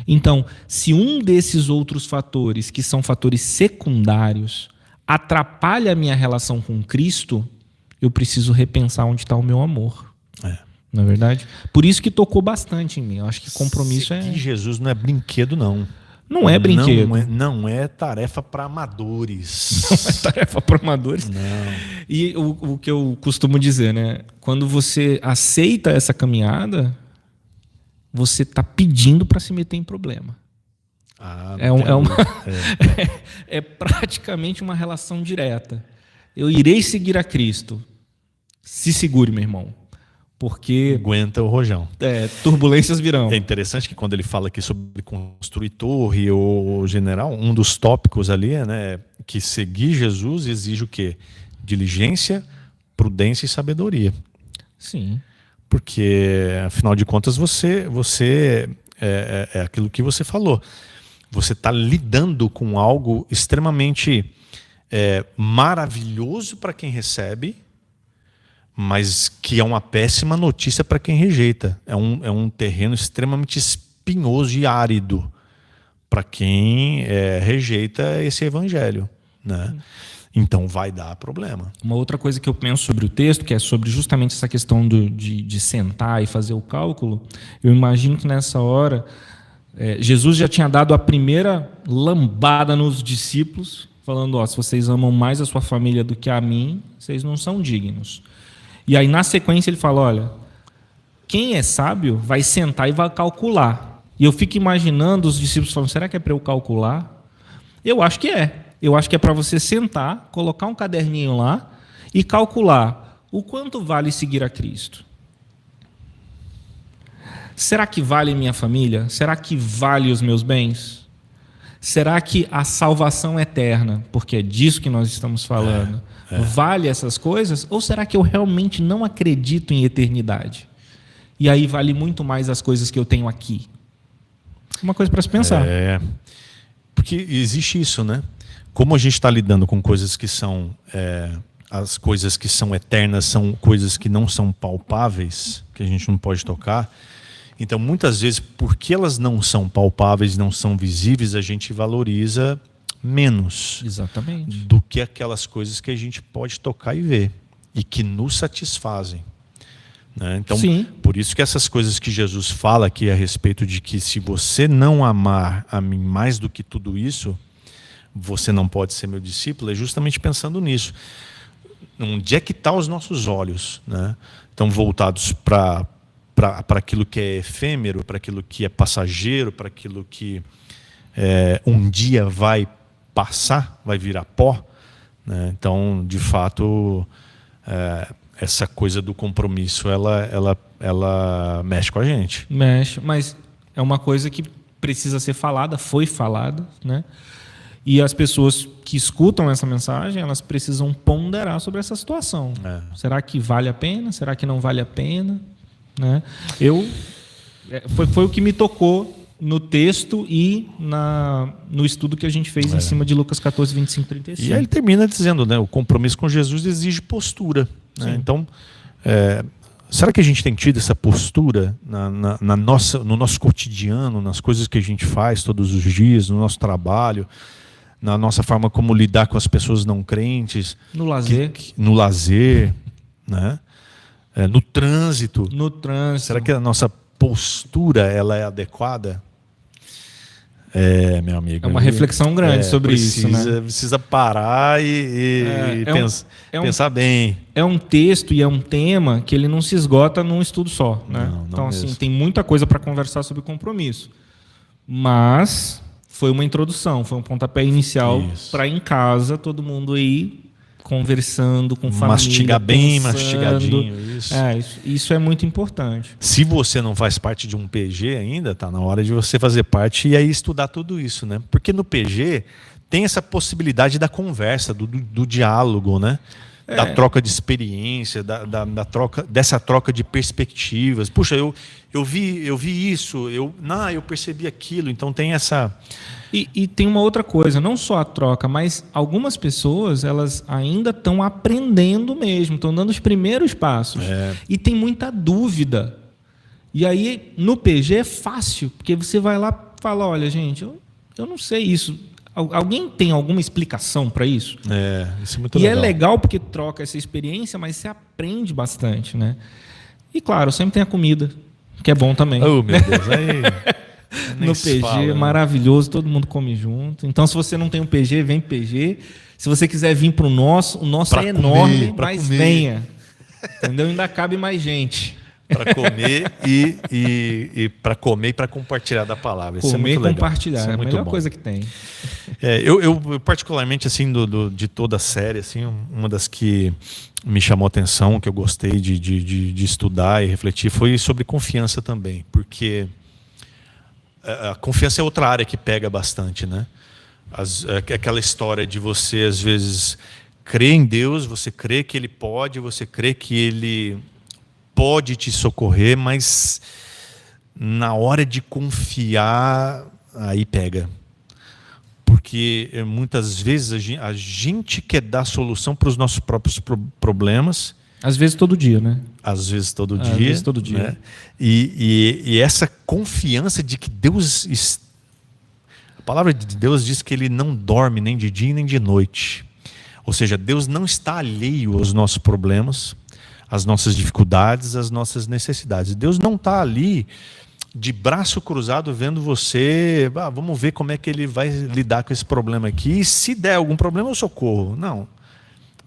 Então, se um desses outros fatores, que são fatores secundários, atrapalha a minha relação com Cristo, eu preciso repensar onde está o meu amor. Não é verdade? Por isso que tocou bastante em mim. Eu acho que compromisso Seguir Jesus não é brinquedo, não. Não é brinquedo. Não é tarefa para amadores. Não é tarefa para amadores. Não. E o que eu costumo dizer, né? Quando você aceita essa caminhada, você está pedindo para se meter em problema. É praticamente uma relação direta. Eu irei seguir a Cristo. Se segure, meu irmão. Porque aguenta o rojão. Turbulências virão. É interessante que quando ele fala aqui sobre construir torre ou general, um dos tópicos ali é, né, que seguir Jesus exige o quê? Diligência, prudência e sabedoria. Sim. Porque, afinal de contas, você é aquilo que você falou. Você está lidando com algo extremamente maravilhoso para quem recebe, mas que é uma péssima notícia para quem rejeita. É um terreno extremamente espinhoso e árido para quem rejeita esse evangelho, né? Então vai dar problema. Uma outra coisa que eu penso sobre o texto, que é sobre justamente essa questão de sentar e fazer o cálculo, eu imagino que nessa hora Jesus já tinha dado a primeira lambada nos discípulos, falando, se vocês amam mais a sua família do que a mim, vocês não são dignos. E aí, na sequência, ele fala, olha, quem é sábio vai sentar e vai calcular. E eu fico imaginando os discípulos falando, será que é para eu calcular? Eu acho que é. Eu acho que é para você sentar, colocar um caderninho lá e calcular o quanto vale seguir a Cristo. Será que vale minha família? Será que vale os meus bens? Será que a salvação eterna, porque é disso que nós estamos falando, vale essas coisas? Ou será que eu realmente não acredito em eternidade? E aí vale muito mais as coisas que eu tenho aqui? Uma coisa para se pensar. Porque existe isso, né? Como a gente está lidando com coisas que são... as coisas que são eternas são coisas que não são palpáveis, que a gente não pode tocar. Então, muitas vezes, porque elas não são palpáveis, não são visíveis, a gente valoriza menos. Exatamente. Do que aquelas coisas que a gente pode tocar e ver e que nos satisfazem, né? Então, sim, por isso que essas coisas que Jesus fala aqui a respeito de que se você não amar a mim mais do que tudo isso, você não pode ser meu discípulo, é justamente pensando nisso. Onde é que estão os nossos olhos, né? Estão voltados para aquilo que é efêmero, para aquilo que é passageiro, para aquilo que um dia vai passar, vai virar pó, né? Então, de fato, essa coisa do compromisso, ela mexe com a gente. Mexe, mas é uma coisa que precisa ser falada, foi falada, né? E as pessoas que escutam essa mensagem, elas precisam ponderar sobre essa situação. Será que vale a pena? Será que não vale a pena? Né? Foi o que me tocou no texto e no estudo que a gente fez em cima de Lucas 14, 25, 35. E aí ele termina dizendo, né, o compromisso com Jesus exige postura. Né? Então, será que a gente tem tido essa postura no nosso cotidiano, nas coisas que a gente faz todos os dias, no nosso trabalho, na nossa forma como lidar com as pessoas não crentes? No lazer. No lazer, né? No trânsito. No trânsito. Será que a nossa postura ela é adequada? Meu amigo. É uma reflexão grande sobre isso, né? Precisa parar e pensar bem. É um texto e é um tema que ele não se esgota num estudo só, né? Não então, mesmo. assim, tem muita coisa para conversar sobre compromisso. Mas foi uma introdução, foi um pontapé inicial para em casa todo mundo aí conversando com família, mastigar bem, pensando. mastigadinho. Isso é muito importante. Se você não faz parte de um PG ainda, tá na hora de você fazer parte e aí estudar tudo isso, né? Porque no PG tem essa possibilidade da conversa, do diálogo, né? Da troca de experiência, dessa troca de perspectivas. Puxa, eu vi isso, eu percebi aquilo. Então tem essa... E tem uma outra coisa, não só a troca, mas algumas pessoas, elas ainda estão aprendendo mesmo, estão dando os primeiros passos. E tem muita dúvida. E aí, no PG é fácil, porque você vai lá e fala, olha, gente, eu não sei isso. Alguém tem alguma explicação para isso? Isso é muito legal. E é legal porque troca essa experiência, mas você aprende bastante, né? E claro, sempre tem a comida, que é bom também. Oh, meu Deus, aí... No PG é maravilhoso, todo mundo come junto. Então, se você não tem um PG, vem PG. Se você quiser vir para o nosso pra é comer, enorme, mas comer. venha. Entendeu? Ainda cabe mais gente. Para comer e para comer e para compartilhar da palavra. Isso Comer é muito legal. E compartilhar, isso é a muito melhor bom. coisa que tem. Eu particularmente, assim, de toda a série, assim, uma das que me chamou a atenção, que eu gostei de estudar e refletir, foi sobre confiança também. Porque a confiança é outra área que pega bastante, né? Aquela história de você, às vezes, crer em Deus, você crê que Ele pode, você crê que Ele pode te socorrer, mas na hora de confiar, aí pega. Porque muitas vezes a gente quer dar solução para os nossos próprios problemas. Às vezes todo dia, né? Às vezes todo dia. Às vezes todo dia. Né? E essa confiança de que Deus... A palavra de Deus diz que Ele não dorme nem de dia nem de noite. Ou seja, Deus não está alheio aos nossos problemas, às nossas dificuldades, às nossas necessidades. Deus não está ali de braço cruzado vendo você, vamos ver como é que Ele vai lidar com esse problema aqui. E se der algum problema, eu socorro. Não.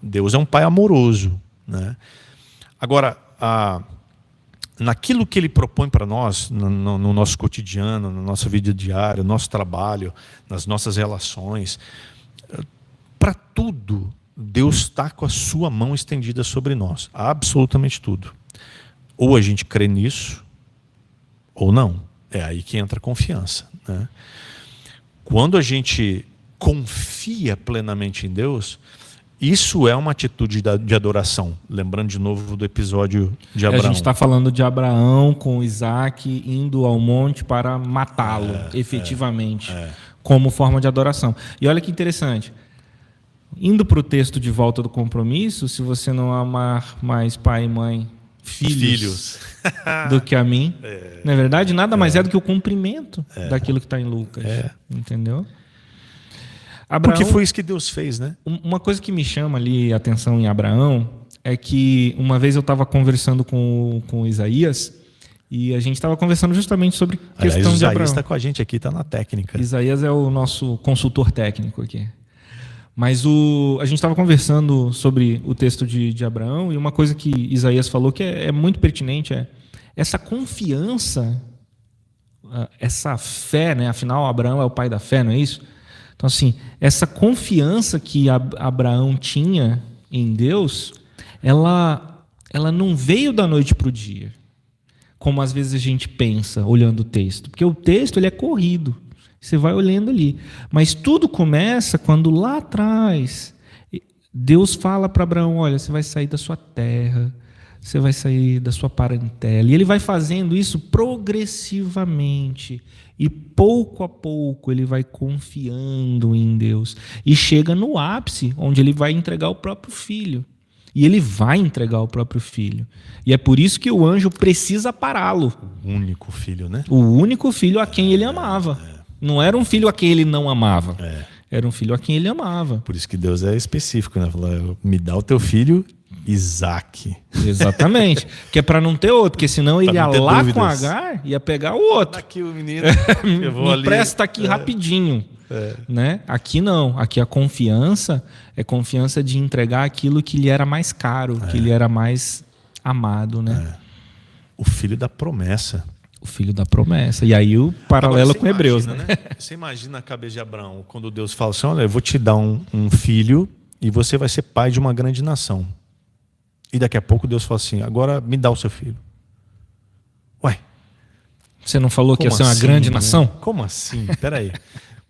Deus é um Pai amoroso. Né? Agora, naquilo que Ele propõe para nós, no nosso cotidiano, na nossa vida diária, no nosso trabalho, nas nossas relações, para tudo, Deus está com a sua mão estendida sobre nós. Absolutamente tudo. Ou a gente crê nisso, ou não. É aí que entra a confiança. Né? Quando a gente confia plenamente em Deus, isso é uma atitude de adoração. Lembrando de novo do episódio de Abraão. A gente está falando de Abraão com Isaac indo ao monte para matá-lo, efetivamente, como forma de adoração. E olha que interessante. Indo para o texto de volta do compromisso, se você não amar mais pai e mãe, filhos do que a mim, não é verdade? Nada mais é do que o cumprimento daquilo que está em Lucas. Entendeu? Abraão, porque foi isso que Deus fez, né? Uma coisa que me chama ali a atenção em Abraão é que uma vez eu estava conversando com Isaías e a gente estava conversando justamente sobre questão de Abraão. Isaías está com a gente aqui, está na técnica. Isaías é o nosso consultor técnico aqui. Mas a gente estava conversando sobre o texto de Abraão e uma coisa que Isaías falou que é muito pertinente é essa confiança, essa fé, né? Afinal, Abraão é o pai da fé, não é isso? Então, assim, essa confiança que Abraão tinha em Deus, ela não veio da noite para o dia, como às vezes a gente pensa olhando o texto. Porque o texto ele é corrido, você vai olhando ali. Mas tudo começa quando lá atrás Deus fala para Abraão, olha, você vai sair da sua terra, você vai sair da sua parentela. E ele vai fazendo isso progressivamente. E pouco a pouco ele vai confiando em Deus. E chega no ápice, onde ele vai entregar o próprio filho. E ele vai entregar o próprio filho. E é por isso que o anjo precisa pará-lo. O único filho, né? O único filho a quem ele amava. Não era um filho a quem ele não amava. Era um filho a quem ele amava. Por isso que Deus é específico, né? Falou, me dá o teu filho Isaac. Exatamente. Que é para não ter outro, porque senão ele ia lá dúvidas. com Agar, ia pegar o outro. Aqui o menino, eu vou ali. Empresta aqui rapidinho. Né? Aqui não. Aqui a confiança é confiança de entregar aquilo que lhe era mais caro, que lhe era mais amado, né? O filho da promessa. O filho da promessa. E aí o paralelo com Hebreus, né? Você imagina a cabeça de Abraão, quando Deus fala assim, olha, eu vou te dar um filho e você vai ser pai de uma grande nação. E daqui a pouco Deus fala assim, agora me dá o seu filho. Ué. Você não falou que ia ser uma grande nação? Como assim? Peraí.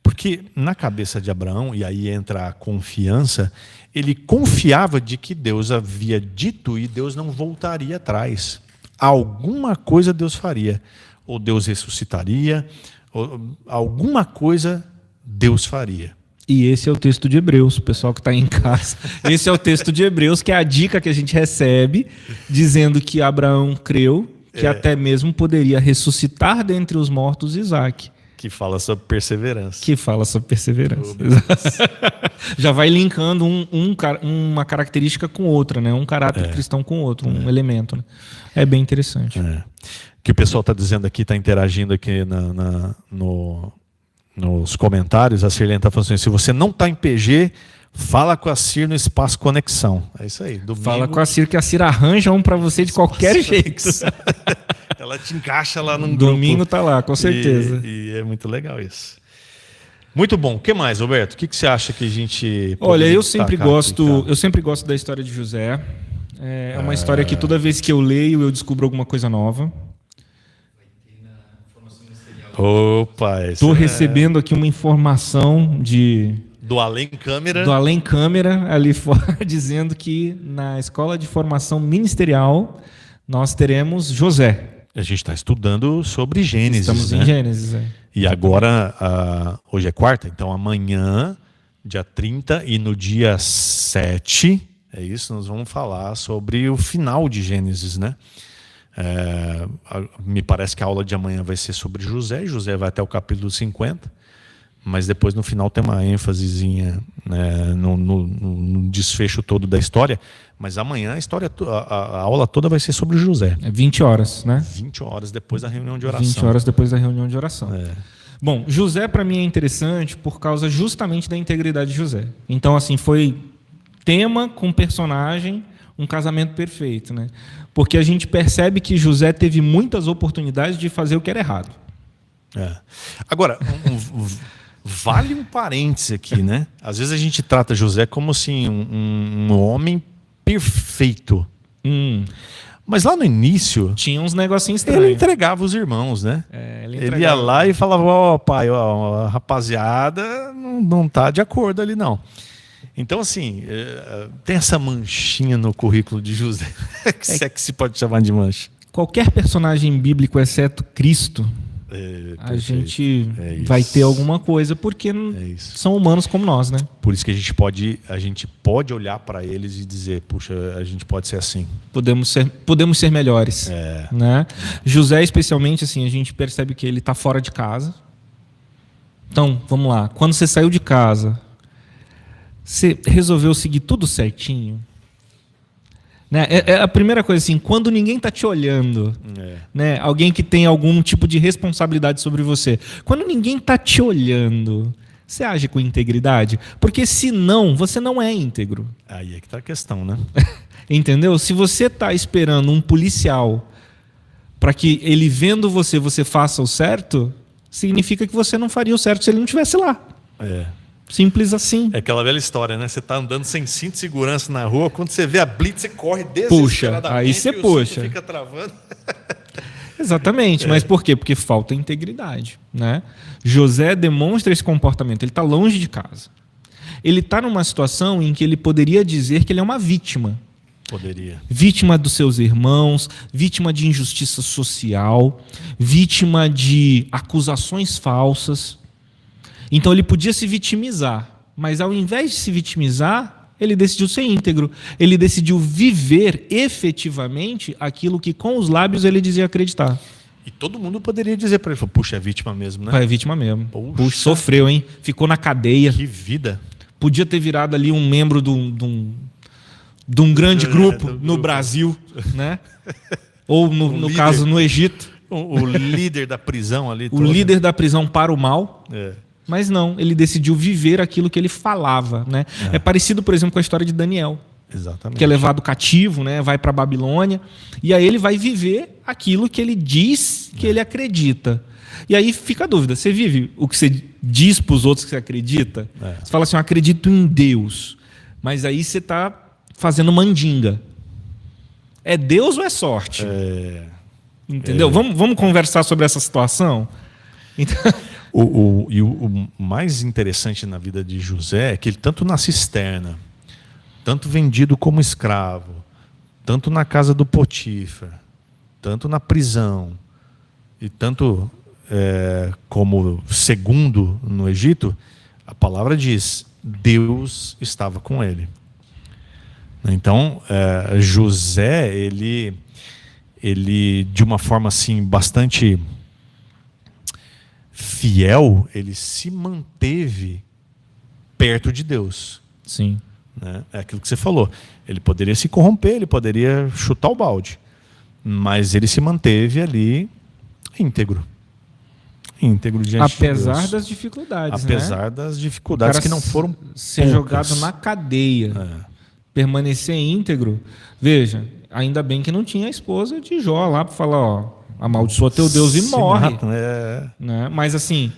Porque na cabeça de Abraão, e aí entra a confiança, ele confiava de que Deus havia dito e Deus não voltaria atrás. Alguma coisa Deus faria. Ou Deus ressuscitaria, ou alguma coisa Deus faria. E esse é o texto de Hebreus, o pessoal que está em casa. Esse é o texto de Hebreus, que é a dica que a gente recebe, dizendo que Abraão creu, que até mesmo poderia ressuscitar dentre os mortos Isaac. Que fala sobre perseverança. Que fala sobre perseverança. Já vai linkando uma característica com outra, né? Um caráter cristão com outro, um elemento. Né? É bem interessante. Que o pessoal está dizendo aqui, está interagindo aqui nos comentários. A Sirlene está falando assim, se você não está em PG, fala com a Cir no Espaço Conexão. É isso aí. Domingo... Fala com a Cir, que a Cir arranja um para você de qualquer jeito. Ela te encaixa lá num Domingo grupo. Tá lá, com certeza. E é muito legal isso. Muito bom. O que mais, Roberto? O que você acha que a gente... Olha, eu sempre gosto da história de José. É uma história que toda vez que eu leio, eu descubro alguma coisa nova. Opa! Estou recebendo aqui uma informação do Além Câmera. Do Além Câmera, ali fora, dizendo que na Escola de Formação Ministerial nós teremos José. A gente está estudando sobre Gênesis. Estamos em Gênesis. E agora, hoje é quarta, então amanhã, dia 30, e no dia 7, é isso, nós vamos falar sobre o final de Gênesis, né? Me parece que a aula de amanhã vai ser sobre José. José vai até o capítulo 50, mas depois no final tem uma ênfasezinha, né, no desfecho todo da história. Mas amanhã a aula toda vai ser sobre José. 20 horas, né? 20 horas depois da reunião de oração. 20 horas depois da reunião de oração. Bom, José para mim é interessante por causa justamente da integridade de José. Então, assim, foi tema com personagem, um casamento perfeito, né? Porque a gente percebe que José teve muitas oportunidades de fazer o que era errado. Agora, vale um parêntese aqui, né? Às vezes a gente trata José como assim, um homem perfeito. Mas lá no início... tinha uns negocinhos estranhos. Ele entregava os irmãos, né? Ele ia lá e falava, pai, a rapaziada não tá de acordo ali, não. Então, assim, tem essa manchinha no currículo de José, se é que se pode chamar de mancha. Qualquer personagem bíblico, exceto Cristo, a gente vai ter alguma coisa, porque são humanos como nós, né? Por isso que a gente pode olhar para eles e dizer, puxa, a gente pode ser assim. Podemos ser melhores. Né? José, especialmente, assim, a gente percebe que ele está fora de casa. Então, vamos lá. Quando você saiu de casa, você resolveu seguir tudo certinho? Né? É a primeira coisa, assim, quando ninguém está te olhando, né? Alguém que tem algum tipo de responsabilidade sobre você, quando ninguém está te olhando, você age com integridade? Porque se não, você não é íntegro. Aí é que está a questão, né? Entendeu? Se você está esperando um policial para que ele vendo você faça o certo, significa que você não faria o certo se ele não estivesse lá. Simples assim. É aquela velha história, né? Você tá andando sem cinto de segurança na rua, quando você vê a blitz, você corre Puxa, aí você e o puxa. cinto fica travando. Exatamente, mas por quê? Porque falta integridade, né? José demonstra esse comportamento, ele está longe de casa. Ele está numa situação em que ele poderia dizer que ele é uma vítima. Poderia. Vítima dos seus irmãos, vítima de injustiça social, vítima de acusações falsas. Então ele podia se vitimizar, mas ao invés de se vitimizar, ele decidiu ser íntegro. Ele decidiu viver efetivamente aquilo que com os lábios ele dizia acreditar. E todo mundo poderia dizer para ele, puxa, é vítima mesmo, né? É vítima mesmo. Puxa, sofreu, hein? Ficou na cadeia. Que vida. Podia ter virado ali um membro de um grande grupo no Brasil, né? Ou no caso no Egito. O líder da prisão ali. O líder da prisão para o mal. É. Mas não, ele decidiu viver aquilo que ele falava, né? É parecido, por exemplo, com a história de Daniel. Exatamente. Que é levado cativo, né? Vai para a Babilônia. E aí ele vai viver aquilo que ele diz que ele acredita. E aí fica a dúvida, você vive o que você diz para os outros que você acredita? Você fala assim, eu acredito em Deus. Mas aí você está fazendo mandinga. É Deus ou é sorte? Entendeu? Vamos conversar sobre essa situação? Então... O mais interessante na vida de José é que ele, tanto na cisterna, tanto vendido como escravo, tanto na casa do Potífar, tanto na prisão, e tanto como segundo no Egito, a palavra diz, Deus estava com ele. Então, José, ele de uma forma assim, bastante fiel, ele se manteve perto de Deus. Sim. Né? É aquilo que você falou. Ele poderia se corromper, ele poderia chutar o balde, mas ele se manteve ali íntegro. Íntegro diante de Deus. Apesar das dificuldades, Apesar das dificuldades que não foram ser jogado na cadeia, permanecer íntegro. Veja, ainda bem que não tinha a esposa de Jó lá para falar, ó, amaldiçoa teu Deus e morre. Né? Mas assim,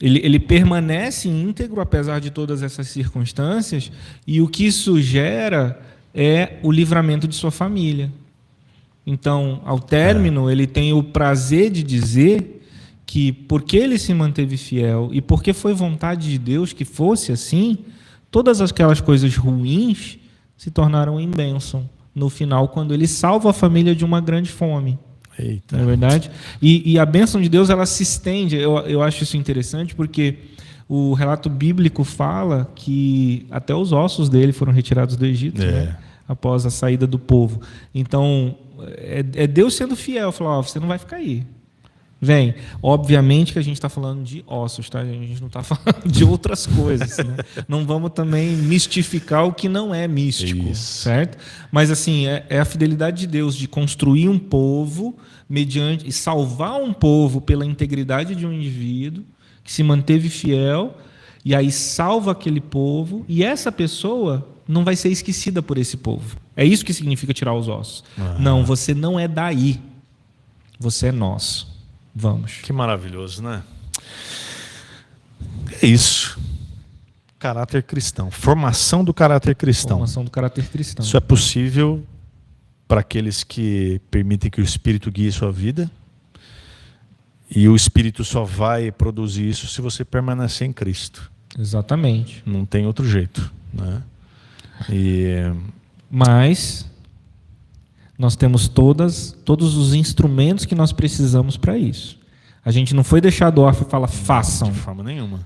ele permanece íntegro apesar de todas essas circunstâncias, e o que isso gera é o livramento de sua família. Então, ao término, ele tem o prazer de dizer que porque ele se manteve fiel e porque foi vontade de Deus que fosse assim, todas aquelas coisas ruins se tornaram em bênção no final, quando ele salva a família de uma grande fome. Eita. Não é verdade? E a bênção de Deus, ela se estende. Eu acho isso interessante porque o relato bíblico fala que até os ossos dele foram retirados do Egito, né? Após a saída do povo. Então, é Deus sendo fiel. Falou, você não vai ficar aí. Vem. Obviamente que a gente está falando de ossos, tá? A gente não está falando de outras coisas. Né? Não vamos também mistificar o que não é místico, certo? Mas assim, é a fidelidade de Deus de construir um povo mediante e salvar um povo pela integridade de um indivíduo que se manteve fiel, e aí salva aquele povo, e essa pessoa não vai ser esquecida por esse povo. É isso que significa tirar os ossos. Não, você não é daí. Você é nosso. Vamos. Que maravilhoso, né? É isso. Caráter cristão. Formação do caráter cristão. Formação do caráter cristão. Isso é possível para aqueles que permitem que o Espírito guie sua vida. E o Espírito só vai produzir isso se você permanecer em Cristo. Exatamente. Não tem outro jeito, né? Mas nós temos todos os instrumentos que nós precisamos para isso. A gente não foi deixado órfão e fala, façam. De forma nenhuma.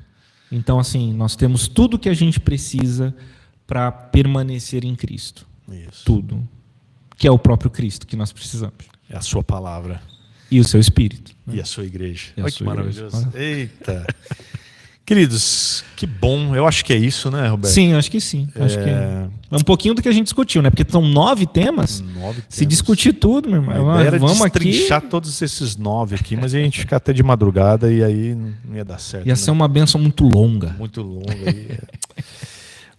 Então, assim, nós temos tudo que a gente precisa para permanecer em Cristo. Isso. Tudo. Que é o próprio Cristo que nós precisamos. É a sua palavra. E o seu Espírito. E a sua igreja. Olha que maravilhoso. Eita. Queridos, que bom. Eu acho que é isso, né, Roberto? Sim, acho que sim. Acho que é um pouquinho do que a gente discutiu, né? Porque são 9 temas. 9 temas. Se discutir tudo, meu irmão. Era vamos destrinchar aqui. todos esses 9 aqui, mas a gente ficar até de madrugada e aí não ia dar certo. Ia ser uma bênção muito longa. Muito longa.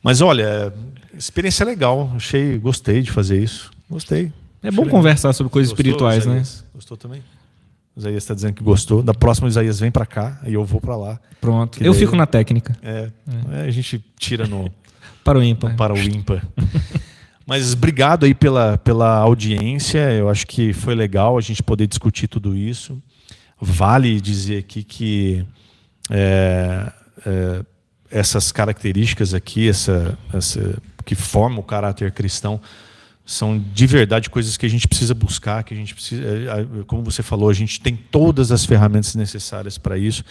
Mas olha, experiência legal. Gostei de fazer isso. Gostei. É bom conversar sobre coisas espirituais, né? Gostou também? O Isaías está dizendo que gostou. Da próxima, o Isaías vem para cá e eu vou para lá. Pronto. Eu fico na técnica. A gente tira para o ímpar. Para o ímpar. Mas obrigado aí pela audiência. Eu acho que foi legal a gente poder discutir tudo isso. Vale dizer aqui que essas características aqui, que formam o caráter cristão, são de verdade coisas que a gente precisa buscar, que a gente precisa, como você falou, a gente tem todas as ferramentas necessárias para isso,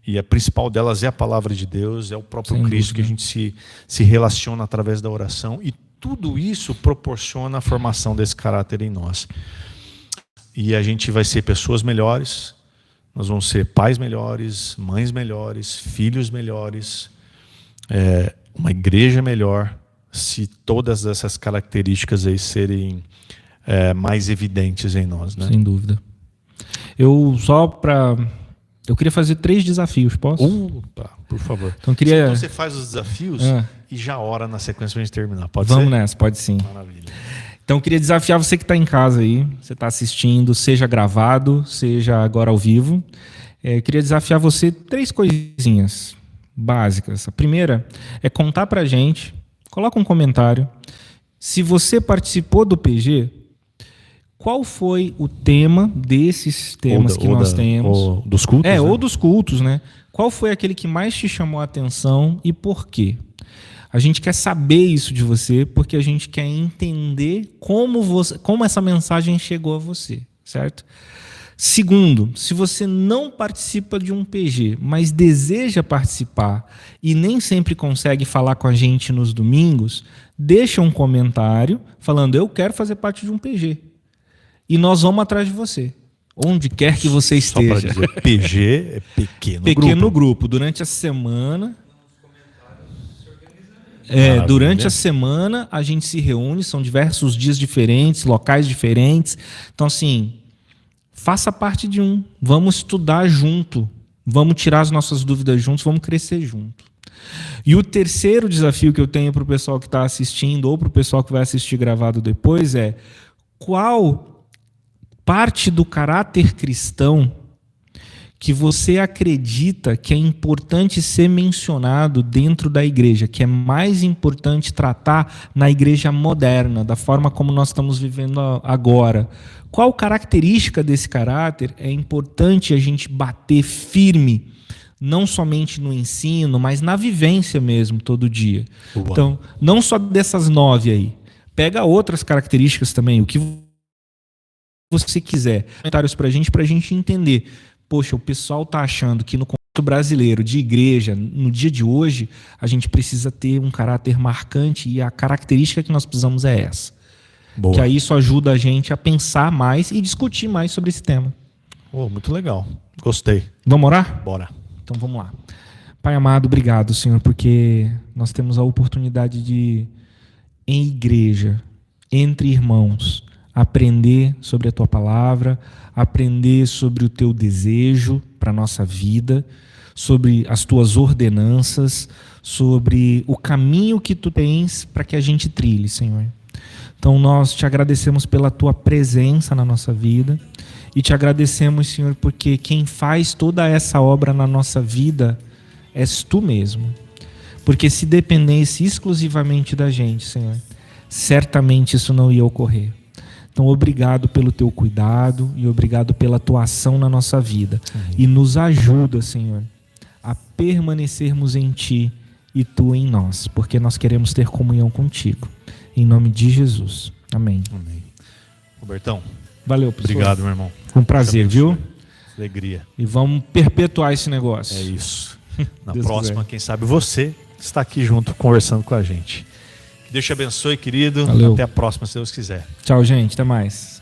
e a principal delas é a palavra de Deus, é o próprio Sem Cristo, dúvida. que a gente se relaciona através da oração, e tudo isso proporciona a formação desse caráter em nós. E a gente vai ser pessoas melhores, nós vamos ser pais melhores, mães melhores, filhos melhores, uma igreja melhor, se todas essas características aí serem mais evidentes em nós, né? Sem dúvida. Eu queria fazer 3 desafios, posso? Opa, por favor. Então, Então você faz os desafios e já ora na sequência pra gente terminar. Pode ser? Vamos nessa, pode sim. Maravilha. Então, eu queria desafiar você que está em casa aí, você está assistindo, seja gravado, seja agora ao vivo. Eu queria desafiar você 3 coisinhas básicas. A primeira é contar pra gente, coloca um comentário, se você participou do PG, qual foi o tema desses temas que nós temos? Ou dos cultos? Né? Ou dos cultos, né? Qual foi aquele que mais te chamou a atenção e por quê? A gente quer saber isso de você porque a gente quer entender como essa mensagem chegou a você, certo? Segundo, se você não participa de um PG, mas deseja participar e nem sempre consegue falar com a gente nos domingos, deixa um comentário falando, eu quero fazer parte de um PG. E nós vamos atrás de você, onde quer que você esteja. Só para dizer, PG é pequeno grupo. Pequeno grupo. Durante a semana... durante a semana a gente se reúne, são diversos dias diferentes, locais diferentes. Então, assim, faça parte de um. Vamos estudar junto. Vamos tirar as nossas dúvidas juntos, vamos crescer junto. E o terceiro desafio que eu tenho para o pessoal que está assistindo ou para o pessoal que vai assistir gravado depois é qual parte do caráter cristão que você acredita que é importante ser mencionado dentro da igreja, que é mais importante tratar na igreja moderna, da forma como nós estamos vivendo agora. Qual característica desse caráter é importante a gente bater firme, não somente no ensino, mas na vivência mesmo, todo dia. Uau. Então, não só dessas 9 aí. Pega outras características também, o que você quiser. Comentários pra gente entender. Poxa, o pessoal está achando que no contexto brasileiro de igreja, no dia de hoje, a gente precisa ter um caráter marcante e a característica que nós precisamos é essa. Boa. Que aí isso ajuda a gente a pensar mais e discutir mais sobre esse tema. Muito legal. Gostei. Vamos orar? Bora. Então vamos lá. Pai amado, obrigado, Senhor, porque nós temos a oportunidade de, em igreja, entre irmãos, aprender sobre a Tua palavra, aprender sobre o Teu desejo para a nossa vida, sobre as Tuas ordenanças, sobre o caminho que Tu tens para que a gente trilhe, Senhor. Então nós Te agradecemos pela Tua presença na nossa vida e Te agradecemos, Senhor, porque quem faz toda essa obra na nossa vida és Tu mesmo. Porque se dependesse exclusivamente da gente, Senhor, certamente isso não ia ocorrer. Então, obrigado pelo Teu cuidado e obrigado pela Tua ação na nossa vida. Amém. E nos ajuda, Senhor, a permanecermos em Ti e Tu em nós, porque nós queremos ter comunhão contigo. Em nome de Jesus. Amém. Amém. Robertão. Valeu, pessoal. Obrigado, meu irmão. Com prazer, viu? Alegria. E vamos perpetuar esse negócio. É isso. Na Deus próxima, quiser. quem sabe você está aqui junto, conversando com a gente. Que Deus te abençoe, querido. Valeu. Até a próxima, se Deus quiser. Tchau, gente. Até mais.